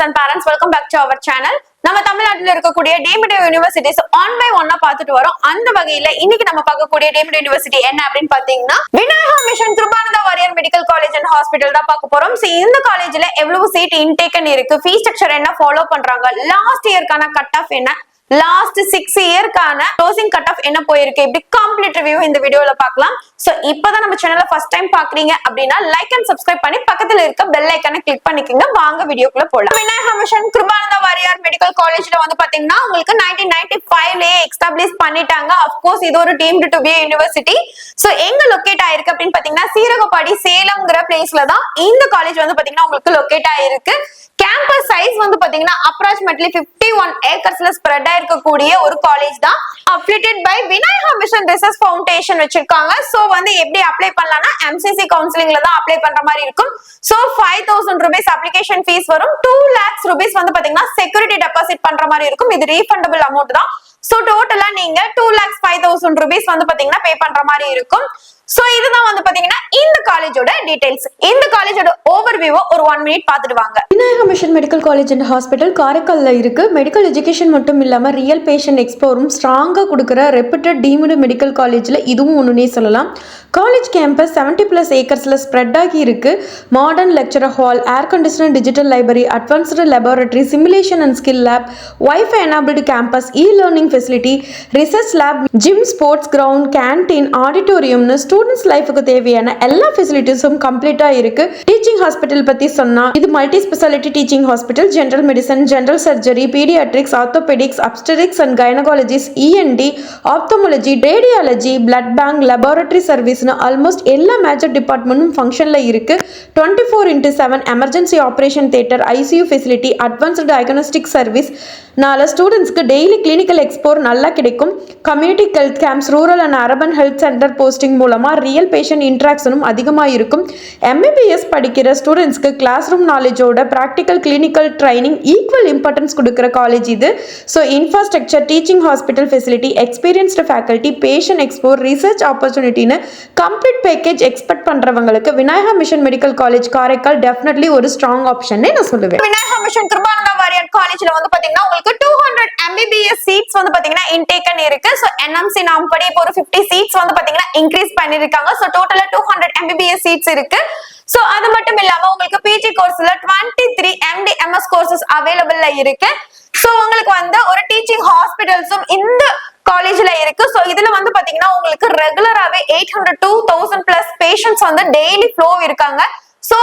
and parents, welcome back to our channel. நம்ம தமிழ்நாட்டில் இருக்கக்கூடிய டீம்டு யூனிவர்சிட்டிஸ் ஒன் பை ஒன்னா பார்த்துட்டு வரோம். அந்த வகையில இன்னைக்கு நம்ம பார்க்கக்கூடிய டீம்டு யூனிவர்சிட்டி என்ன அப்படின்னு பாத்தீங்கன்னா Vinayaka mission Kirupananda Variyar medical college and hospital தான் பார்க்க போறோம். இந்த காலேஜ்ல எவ்வளவு சீட் இன்டேக்கன் இருக்கு, ஃபீஸ் ஸ்ட்ரக்சர் என்ன ஃபாலோ பண்றாங்க, லாஸ்ட் இயர்க்கான கட் ஆஃப் என்ன, லாஸ்ட் 6 இயர்க்கான க்ளோசிங் கட் ஆஃப் என்ன போயிருக்கு, இப்படி கம்ப்ளீட் ரிவ்யூ இந்த வீடியோல பார்க்கலாம். சோ இப்பதான் நம்ம சேனலை ஃபர்ஸ்ட் டைம் பாக்குறீங்க அப்படின்னா லைக் அண்ட் சப்ஸ்கிரைப் பண்ணி பக்கத்துல இருக்க பெல் ஐகானை கிளிக் பண்ணிக்கோங்க. வாங்க வீடியோக்குள்ள போலாம். விநாயகா மிஷன் கிருபானந்தா வாரியர் மெடிக்கல் காலேஜ்ல வந்து பாத்தீங்கன்னா உங்களுக்கு 1995லயே எஸ்டாப்ளிஷ் பண்ணிட்டாங்க. அஃப்கோர்ஸ் இது ஒரு deemed to be university. So எங்க லொகேட் ஆயிருக்கு அப்படின்னு பாத்தீங்கன்னா சீரகப்பாடி சேலம்ங்கிற பிளேஸ்ல தான் இந்த காலேஜ் வந்து பாத்தீங்கன்னா உங்களுக்கு லொகேட் ஆயிருக்கு. கேம்பஸ் சைஸ் வந்து பாத்தீங்கன்னா அப்ராக்சிமேட்லி 51 ஏக்கர்ஸ்ல ஸ்ப்ரெட் ஆயிருக்கக்கூடிய ஒரு காலேஜ் தான். Affiliated by Vinayaka mission research foundation வச்சிருக்காங்க. சோ வந்து எப்படி அப்ளை பண்ணலாம்னா எம்சிசி கவுன்சிலிங்ல தான் அப்ளை பண்ற மாதிரி இருக்கும். சோ 5000 ரூபீஸ் அப்ளிகேஷன் ஃபீஸ் வரும். 2 lakhs ரூபீஸ் வந்து பாத்தீங்கன்னா செக்யூரிட்டி டெபாசிட் பண்ற மாதிரி இருக்கும். இது ரீஃபண்டபிள் அமௌண்ட் தான். சோ டோட்டலா நீங்க 2,05,000 ரூபீஸ் வந்து பாத்தீங்கன்னா பே பண்ற மாதிரி இருக்கும். சோ இதுதான் வந்து பாத்தீங்கன்னா இந்த காலேஜோட டீடைல்ஸ். இந்த காலேஜோட ஓவர்வியூவை ஒரு 1 மினிட் பார்த்துட்டு வாங்க. Vinayaka mission medical college and hospital காரைக்கால்ல இருக்கு. மெடிக்கல் எஜுகேஷன் மட்டும் இல்லாம ரியல் பேஷண்ட் எக்ஸ்போரும் ஸ்ட்ராங்கா கொடுக்குற ரெப்யூட்டட் டீம்டு மெடிக்கல் காலேஜ்ல இதுவும் ஒண்ணுனே சொல்லலாம். காலேஜ் கேம்பஸ் 70+ ஏக்கர்ஸ்ல ஸ்ப்ரெட் ஆகி இருக்கு. Modern lecture hall, air conditioner, digital library, advanced laboratory, simulation and skill lab, wifi enabled campus, e learning facility, research lab, gym, sports ground, canteen, ஆடிட்டோரியம்னு students லைஃபுக்கு தேவையான எல்லா ஃபெசிலிட்டிஸும் கம்ப்ளீட்டா இருக்கு. டீச்சிங் ஹாஸ்பிட்டல் பத்தி சொன்னா இது multi speciality teaching hospital. General medicine, general surgery, paediatrics, orthopaedics, obstetrics and gynaecology, ENT, ophthalmology, radiology, blood bank, laboratory சர்வீஸ்னு ஆல்மோஸ்ட் எல்லா மேஜர் டிபார்ட்மெண்ட்டும் ஃபங்க்ஷன்ல இருக்கு. 24x7 emergency operation theatre, ICU facility, advanced diagnostic service நால ஸ்டூடெண்ட்ஸ்க்கு டெய்லி கிளினிக்கல் எக்ஸ்போர் நல்லா கிடைக்கும். Community health camps, rural and urban health centre posting மூலமா ரியல் பேஷண்ட் இன்ட்ராக்ஷனும் அதிகமாக இருக்கும். எம்பிபிஎஸ் படிக்கிற ஸ்டூடெண்ட்ஸ்க்கு கிளாஸ் ரூம் நாலேஜோட practical clinical training equal importance கொடுக்குற காலேஜ் இது. So infrastructure, teaching hospital facility, experienced faculty, patient exposure, research ஆப்பர்ச்சுனிட்டின்னு கம்ப்ளீட் பேக்கேஜ் எக்ஸ்பெக்ட் பண்றவங்களுக்கு Vinayaka mission medical college Karaikal definitely ஒரு ஸ்ட்ராங் ஆப்ஷன் நான் சொல்லுவேன். விநாயகா மிஷன் கிருபானந்தா வாரியர் காலேஜ்ல வந்து பாத்தீங்கன்னா உங்களுக்கு 200 MBBS சீட்ஸ் வந்து பாத்தீங்கன்னா இன்டேக்கன் இருக்கு. சோ NMC நாம் படி இப்போ ஒரு 50 சீட்ஸ் வந்து பாத்தீங்கன்னா இன்க்ரீஸ் பண்ணிருக்காங்க. சோ டோட்டலா 200 MBBS சீட்ஸ் இருக்கு. சோ அது மட்டும் இல்லாம உங்களுக்கு PG கோர்ஸ்ல 23 MD MS கோர்சஸ் அவைலபிள்ல இருக்கு. சோ உங்களுக்கு வந்து ஒரு டீச்சிங் ஹாஸ்பிட்டல்ஸும் இந்த காலேஜ்ல இருக்கு. சோ இதுல வந்து பாத்தீங்கன்னா உங்களுக்கு ரெகுலராவே 800 to 1000+ பேஷண்ட்ஸ் வந்து டெய்லி ஃப்ளோ இருக்காங்க. சோ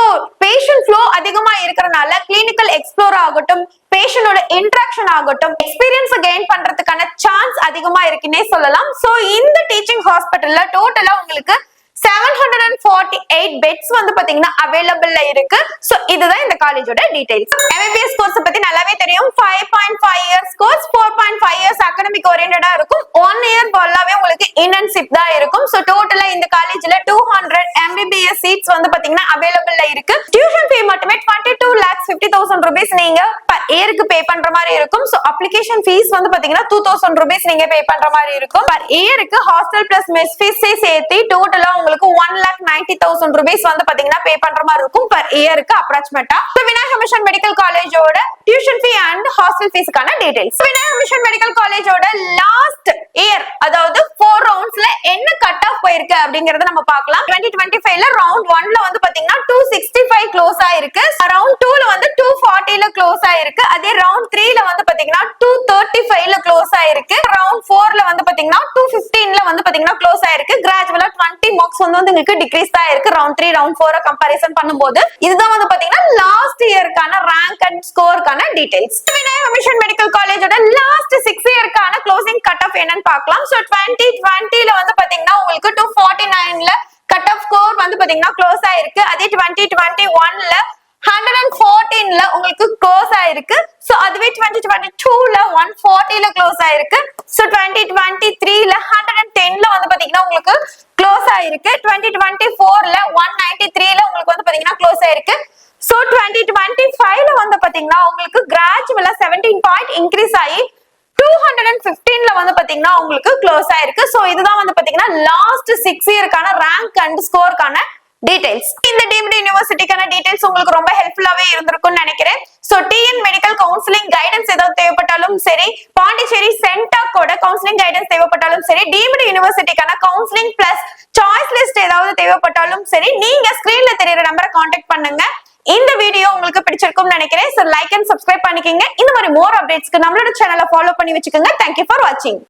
பேஷண்ட் ஃப்ளோ அதிகமா இருக்கறனால கிளினிக்கல் எக்ஸ்ப்ளோர் ஆகட்டும், பேஷண்டோட இன்டராக்ஷன் ஆகட்டும், எக்ஸ்பீரியன்ஸ் கெயின் பண்றதுக்கான சான்ஸ் அதிகமா இருக்குன்னே சொல்லலாம். சோ இந்த டீச்சிங் ஹாஸ்பிட்டல்ல டோட்டலா உங்களுக்கு 748 பெட்ஸ் வந்து பாத்தீங்கன்னா அவைலபிள்ல இருக்கு. சோ இதுதான் இந்த காலேஜோட டீடைல்ஸ். MBBS கோர்ஸ் பத்தி நல்லாவே தெரியும். 5.5 இயர்ஸ் கோர்ஸ், 4.5 இயர்ஸ் அகாடமிக் ஓரியன்டடா இருக்கும். 1 இயர் ஃபுல்லாவே உங்களுக்கு இன்டர்ன்ஷிப் தான் இருக்கும். சோ டோட்டலா இந்த காலேஜ்ல 200 MBBS சீட்ஸ் வந்து பாத்தீங்கன்னா அவைலபிள்ல இருக்கு. டியூஷன் ஃபீ மட்டுமே 22,50,000 ரூபீஸ் நீங்க per இயருக்கு பே பண்ற மாதிரி இருக்கும். சோ அப்ளிகேஷன் ஃபீஸ் வந்து பாத்தீங்கன்னா 2,000 ரூபீஸ் நீங்க பே பண்ற மாதிரி இருக்கும். per இயருக்கு ஹாஸ்டல் பிளஸ் மெஸ் ஃபீஸ் சேர்த்து டோட்டலா உங்களுக்கு 1,90,000 ரூபீஸ் வந்து பாத்தீங்கன்னா பே பண்ற மாதிரி இருக்கும் per இயருக்கு அப்ராக்சிமேட்டா. சோ விநாயகா மிஷன் மெடிக்கல் காலேஜோட டியூஷன் ஃபீ அண்ட் ஹாஸ்டல் ஃபீஸ்க்கான டீடைல்ஸ். விநாயகா மிஷன் மெடிக்கல் காலேஜோட லாஸ்ட் இயர் அதாவது 4 ரவுண்ட்ஸ்ல என்ன கட் ஆஃப் போயிருக்கு அப்படிங்கறத நம்ம பார்க்கலாம். 2025ல ரவுண்ட் 1ல வந்து பாத்தீங்கன்னா 265 க்ளோஸ் ஆயிருக்கு. ரவுண்ட் 2ல வந்து 240ல க்ளோஸ் ஆயிருக்கு. அதே ரவுண்ட் 3ல வந்து பாத்தீங்கன்னா 235ல க்ளோஸ் ஆயிருக்கு. ரவுண்ட் 4ல வந்து பாத்தீங்கன்னா 215ல வந்து பாத்தீங்கன்னா க்ளோஸ் ஆயிருக்கு. கிராஜுவலா 20 மார்க்ஸ் வந்து உங்களுக்கு டிக்ரீஸ் தான் இருக்கு ரவுண்ட் 3 ரவுண்ட் 4 கம்பேரிசன் பண்ணும்போது. இதுதான் வந்து பாத்தீங்கன்னா லாஸ்ட் இயர்க்கான ரேங்க் அண்ட் ஸ்கோர்க்கான டீடைல்ஸ். விநாயகா மிஷன் மெடிக்கல் காலேஜோட லாஸ்ட் 6 இயர்க்கான க்ளோசிங் கட் ஆஃப் என்னன்னு பார்க்கலாம். சோ 2020ல வந்து பாத்தீங்கன்னா உங்களுக்கு 249ல கட் ஆஃப் ஸ்கோர் வந்து பாத்தீங்கன்னா க்ளோஸ் ஆயிருக்கு. அதே 2021ல 114ல உங்களுக்கு க்ளோஸ் ஆயிருக்கு. சோ அதுவே 2022ல 140ல க்ளோஸ் ஆயிருக்கு. சோ 2023ல 110ல வந்து பாத்தீங்கன்னா உங்களுக்கு க்ளோஸ் ஆயிருக்கு. 2024ல 193ல உங்களுக்கு வந்து பாத்தீங்கன்னா க்ளோஸ் ஆயிருக்கு. சோ 2025ல வந்து பாத்தீங்கன்னா உங்களுக்கு கிராஜுவலா 17 பாயிண்ட் இன்க்ரீஸ் ஆகி 215ல வந்து பாத்தீங்கன்னா உங்களுக்கு க்ளோஸ் ஆயிருக்கு. சோ இதுதான் வந்து பாத்தீங்கன்னா லாஸ்ட் 6 இயர்க்கான ரேங்க் அண்ட் ஸ்கோர்க்கான டீடைல்ஸ். இந்த டீம்டு யூனிவர்சிட்டிக்கான டீடைல்ஸ் உங்களுக்கு ரொம்ப ஹெல்ப்ஃபுல்லாவே இருந்திருக்கும்னு நினைக்கிறேன். So TN medical counselling guidance ஏதாவது தேவைப்பட்டாலும் சரி, பாண்டிச்சேரி சென்டாக்கோட கவுன்சிலிங் கைடன்ஸ் தேவைப்பட்டாலும் சரி, டீம்டு யூனிவர்சிட்டிக்கான கவுன்சிலிங் பிளஸ் சாய்ஸ் லிஸ்ட் ஏதாவது தேவைப்பட்டாலும் சரி, நீங்க ஸ்கிரீன்ல தெரியுற நம்பரை கான்டாக்ட் பண்ணுங்க. இந்த வீடியோ உங்களுக்கு பிடிச்சிருக்கும்னு நினைக்கிறேன். சோ லைக் அண்ட் சப்ஸ்கிரைப் பண்ணிக்கங்க. இந்த மாதிரி மோர் அப்டேட்ஸ்க்கு நம்மளோட சேனலை ஃபாலோ பண்ணி வச்சுக்கோங்க. Thank you for watching.